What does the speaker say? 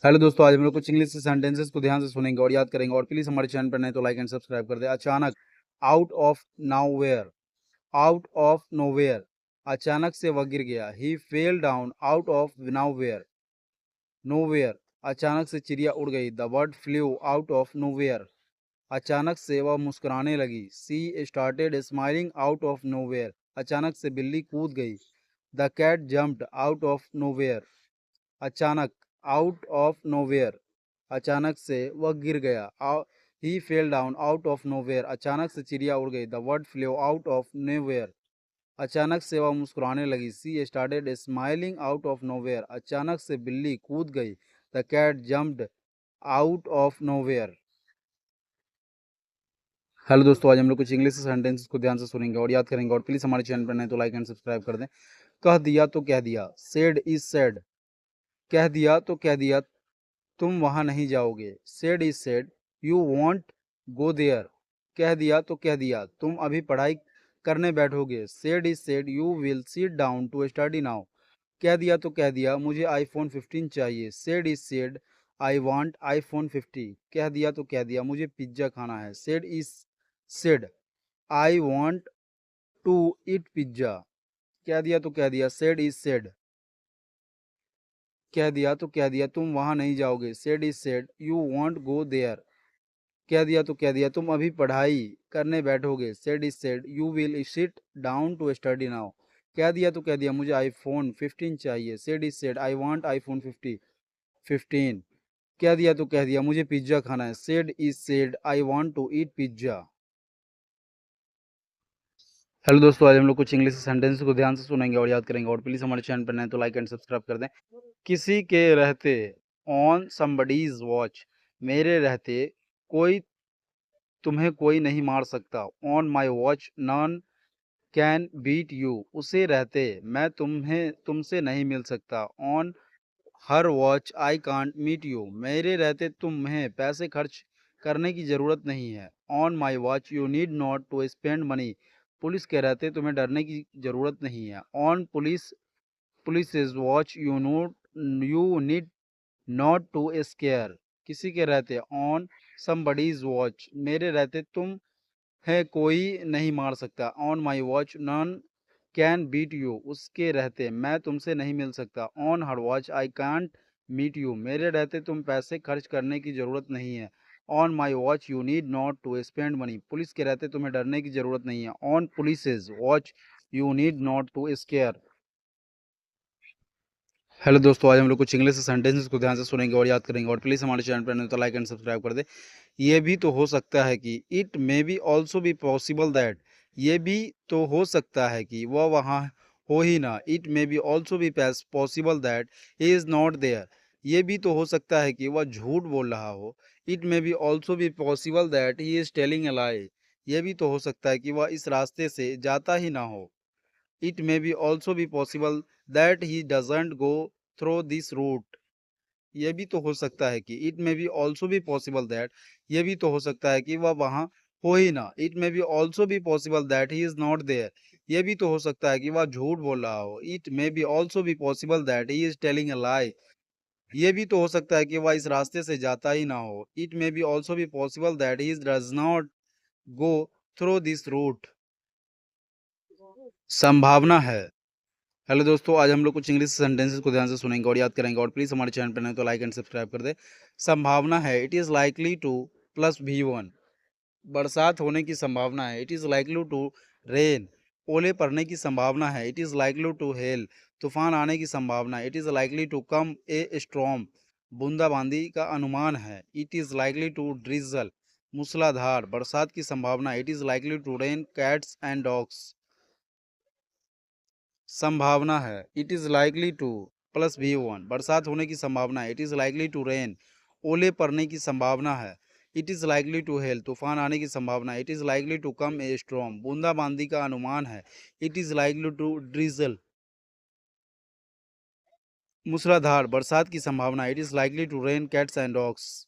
Hello दोस्तों, आज हम लोग कुछ इंग्लिश के सेंटेंसेस को ध्यान से सुनेंगे और याद करेंगे। और प्लीज हमारे चैनल पर नए तो लाइक एंड सब्सक्राइब कर दे। अचानक, out of nowhere. Out of nowhere, अचानक से वह गिर गया। He fell down out of nowhere. Nowhere, अचानक से चिड़िया उड़ गई। The bird flew out of nowhere, अचानक से वह मुस्कुराने लगी। She started smiling out of nowhere, अचानक से बिल्ली कूद गई। The cat jumped out of nowhere, अचानक, आउट ऑफ नोवेयर, अचानक से वह गिर गया। He fell down out of nowhere, अचानक से चिड़िया उड़ गई। The bird flew out of nowhere, अचानक से वह मुस्कुराने लगी। She started smiling out of nowhere, अचानक से बिल्ली कूद गई। The cat jumped out of nowhere. Hello दोस्तों, आज हम लोग कुछ इंग्लिश सेंटेंसेस को ध्यान से सुनेंगे और याद करेंगे। और प्लीज हमारे चैनल पर नए तो लाइक एंड सब्सक्राइब कर दें। कह दिया तो कह दिया, सेड इज सेड। कह दिया तो कह दिया, तुम वहां नहीं जाओगे। Said is said, you won't go there. कह दिया तो कह दिया, तुम अभी पढ़ाई करने बैठोगे। Said is said, you will sit down to study now. कह दिया तो कह दिया, मुझे आईफोन 15 चाहिए। Said is said, I want iPhone 50। कह दिया तो कह दिया, मुझे पिज्जा खाना है। Said is said, I want to eat pizza. कह दिया तो कह दिया, सेड इज सेड, कह दिया तो कह दिया, तुम वहां नहीं जाओगे। Said is said, you won't go there. कह दिया तो कह दिया, तुम अभी पढ़ाई करने बैठोगे। Said is said, you will sit down to study now. कह दिया तो कह दिया, मुझे आईफोन 15 चाहिए। Said is said, I want iPhone 15। कह दिया तो कह दिया, मुझे पिज्जा खाना है। Said is said, I want to eat pizza. Hello दोस्तों, आज हम लोग कुछ इंग्लिश सेंटेंस को ध्यान से सुनेंगे और याद करेंगे। और प्लीज हमारे चैनल पर नए तो लाइक एंड सब्सक्राइब कर दें। किसी के रहते, ऑन समबडीज वॉच। मेरे रहते कोई तुम्हें कोई नहीं मार सकता। On my watch none can beat you. उसे रहते मैं तुमसे नहीं मिल सकता। On her watch I can't meet you. मेरे रहते तुम्हें पैसे खर्च करने की जरूरत नहीं है। On my watch you need not to spend money. Police के रहते तुम्हें डरने की जरूरत नहीं है। On police watch you need not to scare. किसी के रहते, ऑन समबडीज वॉच। मेरे रहते तुम है कोई नहीं मार सकता। On my watch none can beat you. उसके रहते मैं तुमसे नहीं मिल सकता। On her watch I can't meet you. मेरे रहते तुम पैसे खर्च करने की जरूरत नहीं है। On my watch you need not to spend money. Police के रहते तुम्हें डरने की जरूरत नहीं है। On police watch you need not to scare. Hello दोस्तों, आज हम लोग कुछ इंग्लिश सेंटेंसेस को ध्यान से सुनेंगे और याद करेंगे। और प्लीज हमारे चैनल पर नए तो लाइक एंड सब्सक्राइब कर दे। ये भी तो हो सकता है कि, it may be also be possible that. ये भी तो हो सकता है कि वह वहाँ हो ही ना। It may be also be possible that he is not there. ये भी तो हो सकता है कि वह झूठ बोल रहा हो। It may be also be possible that he is telling a lie. ये भी तो हो सकता है कि वह इस रास्ते से जाता ही ना हो। It may be also be possible that he doesn't go through this route. ये भी तो हो सकता है कि, इट मे बी ऑल्सो भी पॉसिबल दैट, ये भी तो हो सकता है कि वह वहां हो ही ना। इट मे बी ऑल्सो भी possible that he is not there. ये भी तो हो सकता है कि वह झूठ बोल रहा हो। इट मे बी ऑल्सो भी possible that he is telling a lie. ये भी तो हो सकता है कि वह इस रास्ते से जाता ही ना हो। इट मे बी ऑल्सो भी possible that he does not go through this route. संभावना है। हेलो दोस्तों, आज हम लोग कुछ इंग्लिश सेंटेंसेस को ध्यान से सुनेंगे और याद करेंगे। और प्लीज हमारे चैनल पर नए तो लाइक एंड सब्सक्राइब कर दे। संभावना है, it is likely to plus V1। बरसात होने की संभावना है, it is likely to rain. ओले पड़ने की संभावना है, it is likely to hail. तूफान आने की संभावना है, it is likely to come a storm. बूंदाबांदी का अनुमान है, it is likely to drizzle. मूसलाधार बरसात की संभावना है, it is likely to rain cats and dogs. संभावना है, it is likely to plus V1। बरसात होने की संभावना है, it is likely to rain. ओले पड़ने की संभावना है, it is likely to hail. तूफान आने की संभावना है, it is likely to come a storm. बूंदाबांदी का अनुमान है, it is likely to drizzle. मूसलाधार बरसात की संभावना है, it is likely to rain cats and dogs.